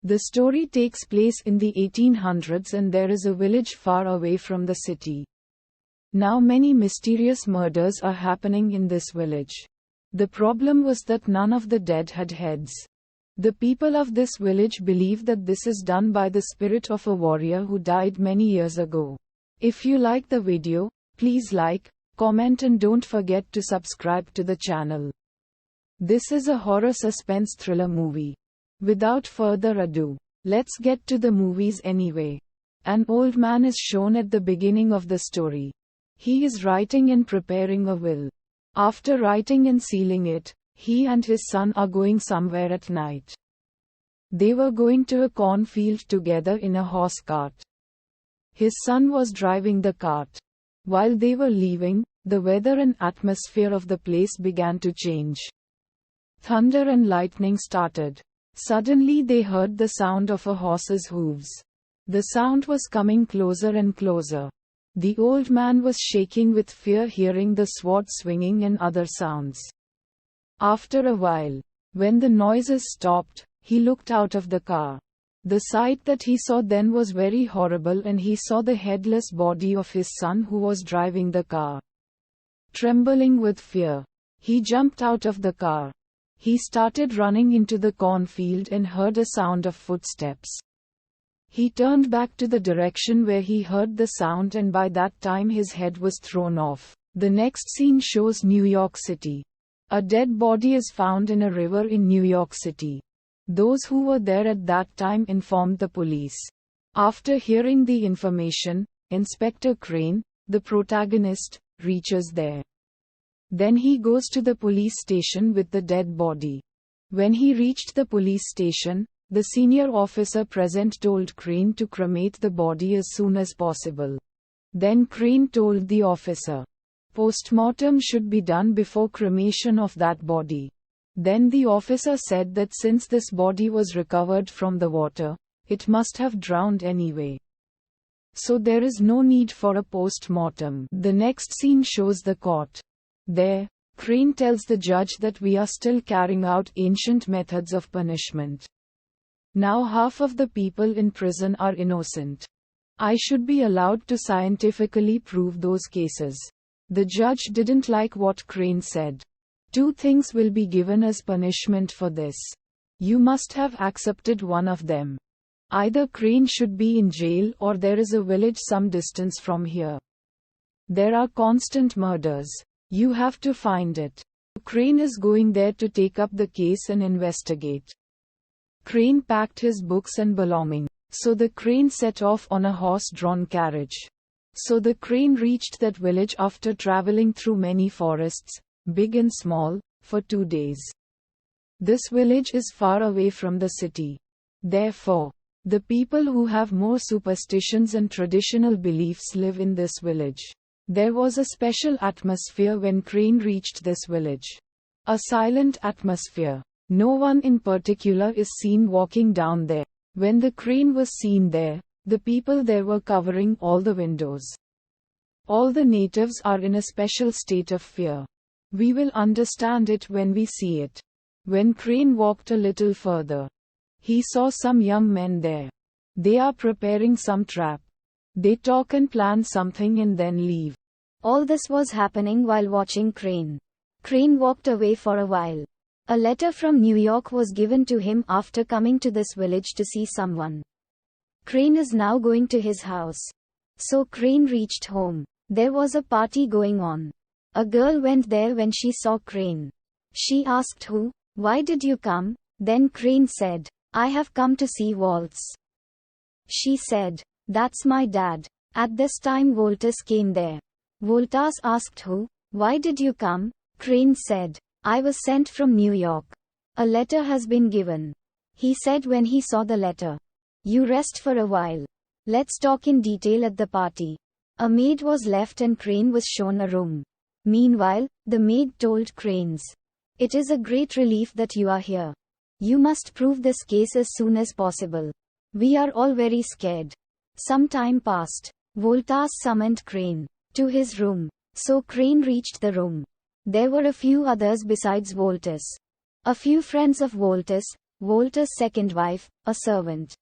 The story takes place in the 1800s and there is a village far away from the city. Now many mysterious murders are happening in this village. The problem was that none of the dead had heads. The people of this village believe that this is done by the spirit of a warrior who died many years ago. If you like the video, please like, comment and don't forget to subscribe to the channel. This is a horror suspense thriller movie. Without further ado, let's get to the movies anyway. An old man is shown at the beginning of the story. He is writing and preparing a will. After writing and sealing it, he and his son are going somewhere at night. They were going to a cornfield together in a horse cart. His son was driving the cart. While they were leaving, the weather and atmosphere of the place began to change. Thunder and lightning started. Suddenly they heard the sound of a horse's hooves. The sound was coming closer and closer. The old man was shaking with fear hearing the sword swinging and other sounds. After a while, when the noises stopped, he looked out of the car. The sight that he saw then was very horrible and he saw the headless body of his son who was driving the car. Trembling with fear, he jumped out of the car. He started running into the cornfield and heard a sound of footsteps. He turned back to the direction where he heard the sound and by that time his head was thrown off. The next scene shows New York City. A dead body is found in a river in New York City. Those who were there at that time informed the police. After hearing the information, Inspector Crane, the protagonist, reaches there. Then he goes to the police station with the dead body. When he reached the police station, the senior officer present told Crane to cremate the body as soon as possible. Then Crane told the officer, postmortem should be done before cremation of that body. Then the officer said that since this body was recovered from the water, it must have drowned anyway. So there is no need for a post-mortem. The next scene shows the court. There, Crane tells the judge that we are still carrying out ancient methods of punishment. Now half of the people in prison are innocent. I should be allowed to scientifically prove those cases. The judge didn't like what Crane said. 2 things will be given as punishment for this. You must have accepted one of them. Either Crane should be in jail or there is a village some distance from here. There are constant murders. You have to find it. Crane is going there to take up the case and investigate. Crane packed his books and belongings. So the Crane set off on a horse-drawn carriage. So the Crane reached that village after traveling through many forests, big and small, for 2 days. This village is far away from the city. Therefore, the people who have more superstitions and traditional beliefs live in this village. There was a special atmosphere when Crane reached this village. A silent atmosphere. No one in particular is seen walking down there. When the Crane was seen there, the people there were covering all the windows. All the natives are in a special state of fear. We will understand it when we see it. When Crane walked a little further, he saw some young men there. They are preparing some trap. They talk and plan something and then leave. All this was happening while watching Crane. Crane walked away for a while. A letter from New York was given to him after coming to this village to see someone. Crane is now going to his house. So Crane reached home. There was a party going on. A girl went there when she saw Crane. She asked who, why did you come? Then Crane said, I have come to see Waltz. She said, that's my dad. At this time Voltus came there. Voltas asked who, why did you come? Crane said, I was sent from New York. A letter has been given. He said when he saw the letter. You rest for a while. Let's talk in detail at the party. A maid was left and Crane was shown a room. Meanwhile, the maid told Cranes, it is a great relief that you are here. You must prove this case as soon as possible. We are all very scared. Some time passed. Voltas summoned Crane to his room. So Crane reached the room. There were a few others besides Voltus. A few friends of Voltus, Voltaire's second wife, a servant.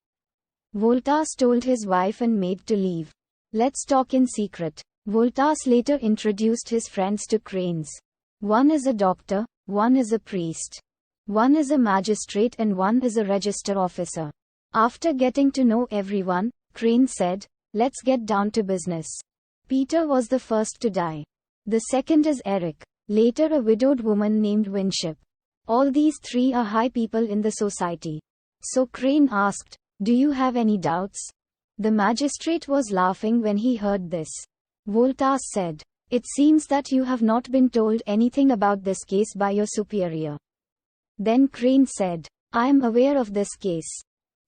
Voltaire told his wife and maid to leave. Let's talk in secret. Voltaire later introduced his friends to cranes. One is a doctor, one is a priest. One is a magistrate and one is a register officer. After getting to know everyone, Crane said, let's get down to business. Peter was the first to die. The second is Eric. Later a widowed woman named Winship. All these three are high people in the society. So Crane asked, do you have any doubts? The magistrate was laughing when he heard this. Voltaire said, it seems that you have not been told anything about this case by your superior. Then Crane said, I am aware of this case.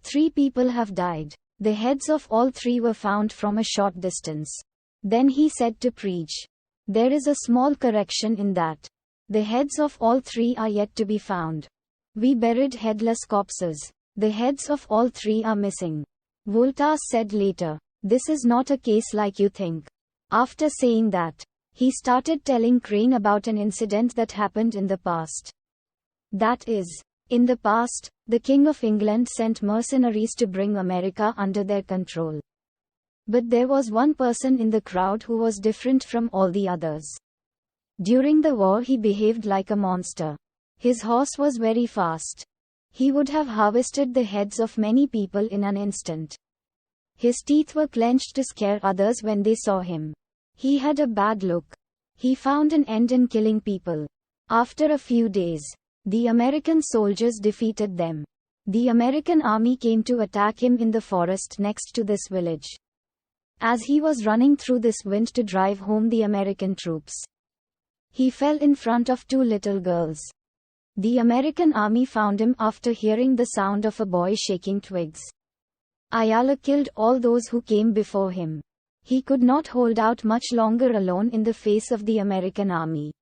3 people have died. The heads of all 3 were found from a short distance. Then he said to Preach, there is a small correction in that. The heads of all 3 are yet to be found. We buried headless corpses. The heads of all 3 are missing. Voltaire said later, this is not a case like you think. After saying that, he started telling Crane about an incident that happened in the past. That is, in the past, the King of England sent mercenaries to bring America under their control. But there was one person in the crowd who was different from all the others. During the war he behaved like a monster. His horse was very fast. He would have harvested the heads of many people in an instant. His teeth were clenched to scare others when they saw him. He had a bad look. He found an end in killing people. After a few days, the American soldiers defeated them. The American army came to attack him in the forest next to this village. As he was running through this wind to drive home the American troops, he fell in front of 2 little girls. The American army found him after hearing the sound of a boy shaking twigs. Ayala killed all those who came before him. He could not hold out much longer alone in the face of the American army.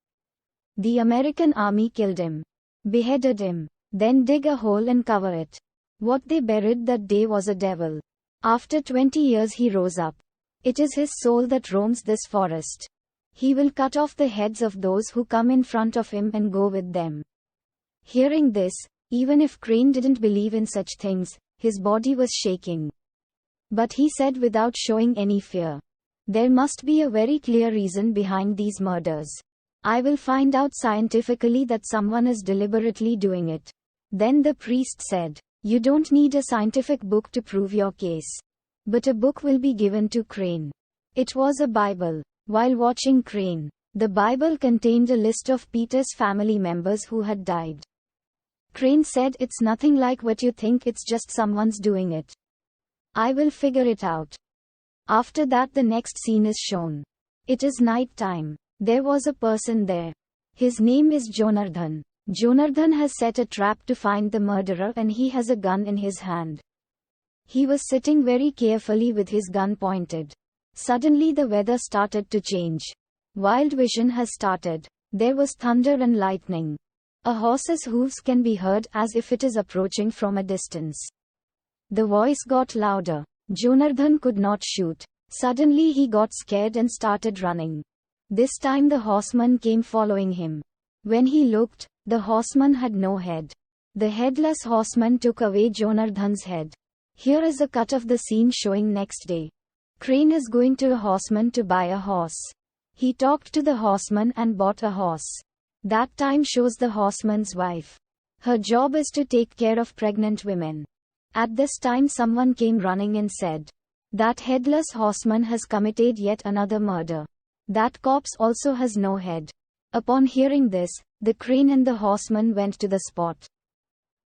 The American army killed him, beheaded him, then dig a hole and cover it. What they buried that day was a devil. After 20 years he rose up. It is his soul that roams this forest. He will cut off the heads of those who come in front of him and go with them. Hearing this, even if Crane didn't believe in such things, his body was shaking. But he said without showing any fear, there must be a very clear reason behind these murders. I will find out scientifically that someone is deliberately doing it. Then the priest said, you don't need a scientific book to prove your case. But a book will be given to Crane. It was a Bible. While watching Crane, the Bible contained a list of Peter's family members who had died. Crane said, it's nothing like what you think, it's just someone's doing it. I will figure it out. After that the next scene is shown. It is night time. There was a person there. His name is Jonardhan. Jonardhan has set a trap to find the murderer and he has a gun in his hand. He was sitting very carefully with his gun pointed. Suddenly the weather started to change. Wild vision has started. There was thunder and lightning. A horse's hooves can be heard as if it is approaching from a distance. The voice got louder. Jonardhan could not shoot. Suddenly he got scared and started running. This time the horseman came following him. When he looked, the horseman had no head. The headless horseman took away Jonardhan's head. Here is a cut of the scene showing next day. Crane is going to a horseman to buy a horse. He talked to the horseman and bought a horse. That time shows the horseman's wife. Her job is to take care of pregnant women. At this time someone came running and said, that headless horseman has committed yet another murder. That corpse also has no head. Upon hearing this, the Crane and the horseman went to the spot.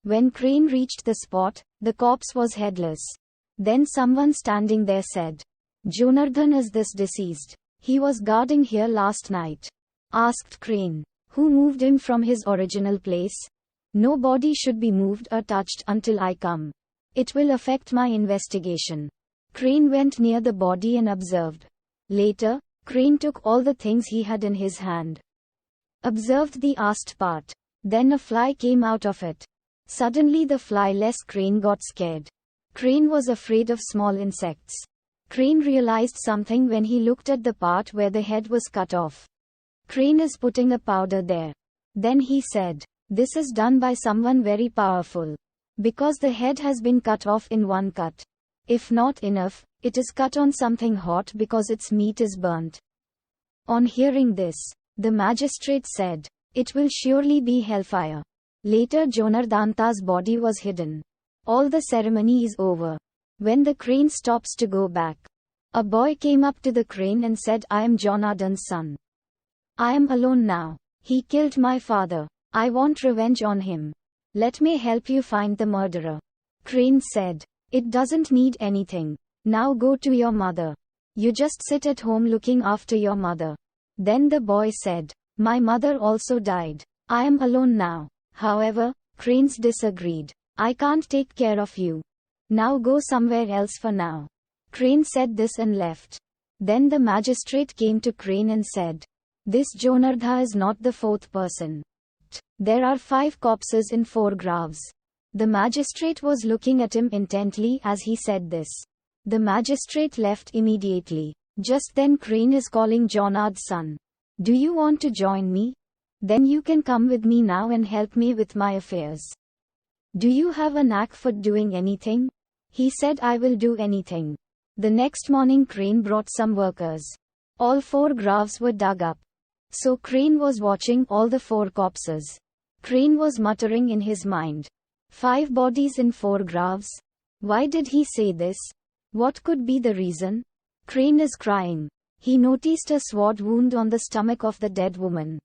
When Crane reached the spot, the corpse was headless. Then someone standing there said, Jonardhan is this deceased. He was guarding here last night. Asked Crane, who moved him from his original place? No body should be moved or touched until I come. It will affect my investigation. Crane went near the body and observed. Later, Crane took all the things he had in his hand. Observed the asked part. Then a fly came out of it. Suddenly the fly-less Crane got scared. Crane was afraid of small insects. Crane realized something when he looked at the part where the head was cut off. Crane is putting a powder there. Then he said, this is done by someone very powerful. Because the head has been cut off in one cut. If not enough, it is cut on something hot because its meat is burnt. On hearing this, the magistrate said, "It will surely be hellfire." Later Jonardanta's body was hidden. All the ceremony is over. When the crane stops to go back, a boy came up to the crane and said, "I am Jonardan's son. I am alone now. He killed my father. I want revenge on him. Let me help you find the murderer." Crane said, "It doesn't need anything. Now go to your mother. You just sit at home looking after your mother." Then the boy said, "My mother also died. I am alone now." However, cranes disagreed. "I can't take care of you. Now go somewhere else for now." Crane said this and left. Then the magistrate came to Crane and said, "This Jonardha is not the fourth person. There are 5 corpses in 4 graves." The magistrate was looking at him intently as he said this. The magistrate left immediately. Just then Crane is calling Jonard's son. "Do you want to join me? Then you can come with me now and help me with my affairs. Do you have a knack for doing anything?" He said, "I will do anything." The next morning Crane brought some workers. All 4 graves were dug up. So Crane was watching all the 4 corpses. Crane was muttering in his mind, 5 bodies in 4 graves? Why did he say this? What could be the reason? Crane is crying. He noticed a sword wound on the stomach of the dead woman.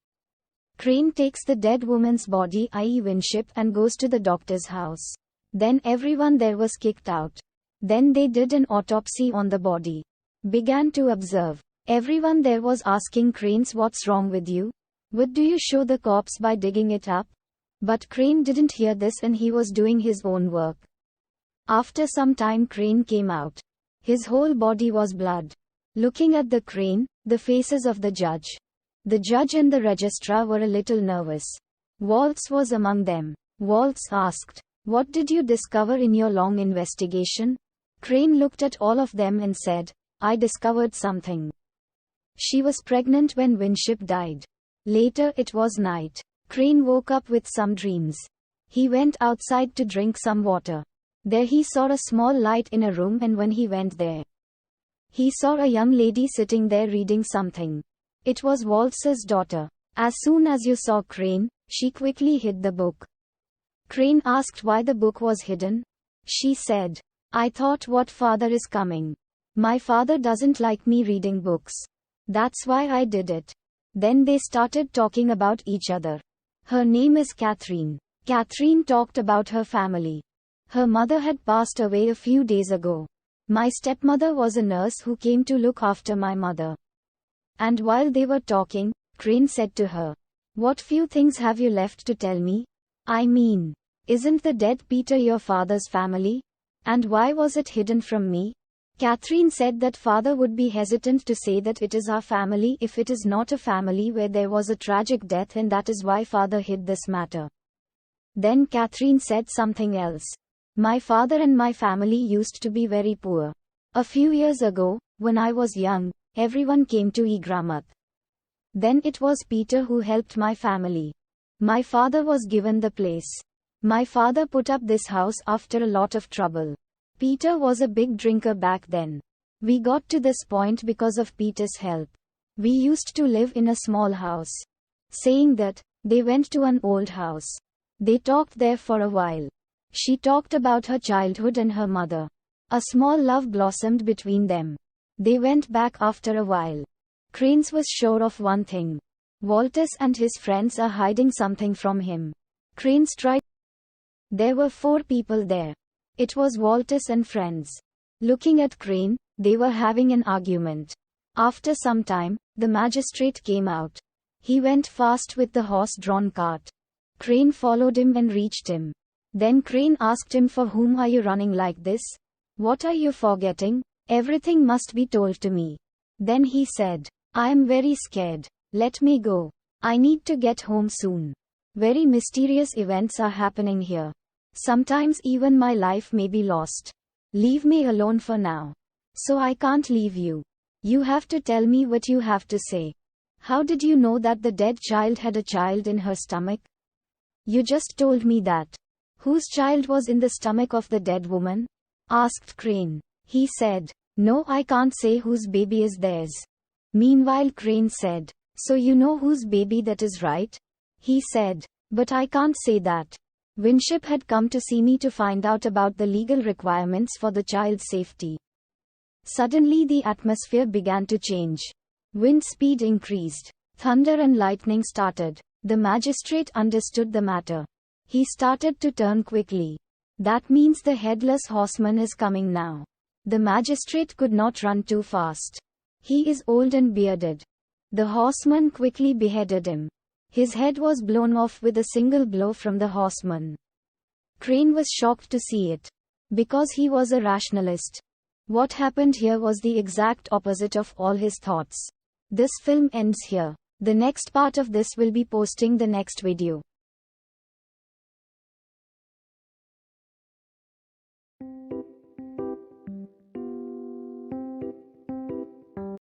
Crane takes the dead woman's body, i.e. Winship, and goes to the doctor's house. Then everyone there was kicked out. Then they did an autopsy on the body. Began to observe. Everyone there was asking Cranes, "What's wrong with you? What do you show the corpse by digging it up?" But Crane didn't hear this and he was doing his own work. After some time Crane came out. His whole body was blood. Looking at the Crane, the faces of the judge and the registrar were a little nervous. Waltz was among them. Waltz asked, "What did you discover in your long investigation?" Crane looked at all of them and said, "I discovered something. She was pregnant when Winship died." Later it was night. Crane woke up with some dreams. He went outside to drink some water. There he saw a small light in a room, and when he went there, he saw a young lady sitting there reading something. It was Waltz's daughter. As soon as you saw Crane, she quickly hid the book. Crane asked why the book was hidden. She said, "I thought, what father is coming? My father doesn't like me reading books. That's why I did it." Then they started talking about each other. Her name is Catherine. Catherine talked about her family. Her mother had passed away a few days ago. My stepmother was a nurse who came to look after my mother. And while they were talking, Crane said to her, "What few things have you left to tell me? I mean, isn't the dead Peter your father's family? And why was it hidden from me?" Catherine said that father would be hesitant to say that it is our family if it is not a family where there was a tragic death, and that is why father hid this matter. Then Catherine said something else. "My father and my family used to be very poor. A few years ago, when I was young, everyone came to Igramath. Then it was Peter who helped my family. My father was given the place. My father put up this house after a lot of trouble. Peter was a big drinker back then. We got to this point because of Peter's help. We used to live in a small house." Saying that, they went to an old house. They talked there for a while. She talked about her childhood and her mother. A small love blossomed between them. They went back after a while. Cranes was sure of one thing. Walters and his friends are hiding something from him. Cranes tried. There were 4 people there. It was Walters and friends. Looking at Crane, they were having an argument. After some time, the magistrate came out. He went fast with the horse-drawn cart. Crane followed him and reached him. Then Crane asked him, "For whom are you running like this? What are you forgetting? Everything must be told to me." Then he said, "I am very scared. Let me go. I need to get home soon. Very mysterious events are happening here. Sometimes even my life may be lost. Leave me alone for now. So I can't leave you. You have to tell me what you have to say. How did you know that the dead child had a child in her stomach? You just told me that. Whose child was in the stomach of the dead woman? Asked Crane. He said, no, I can't say whose baby is theirs. Meanwhile Crane said, so you know whose baby that is, right? He said, but I can't say that. Winship had come to see me to find out about the legal requirements for the child's safety. Suddenly the atmosphere began to change. Wind speed increased. Thunder and lightning started. The magistrate understood the matter. He started to turn quickly. That means the headless horseman is coming now. The magistrate could not run too fast. He is old and bearded. The horseman quickly beheaded him. His head was blown off with a single blow from the horseman. Crane was shocked to see it. Because he was a rationalist. What happened here was the exact opposite of all his thoughts. This film ends here. The next part of this will be posting the next video.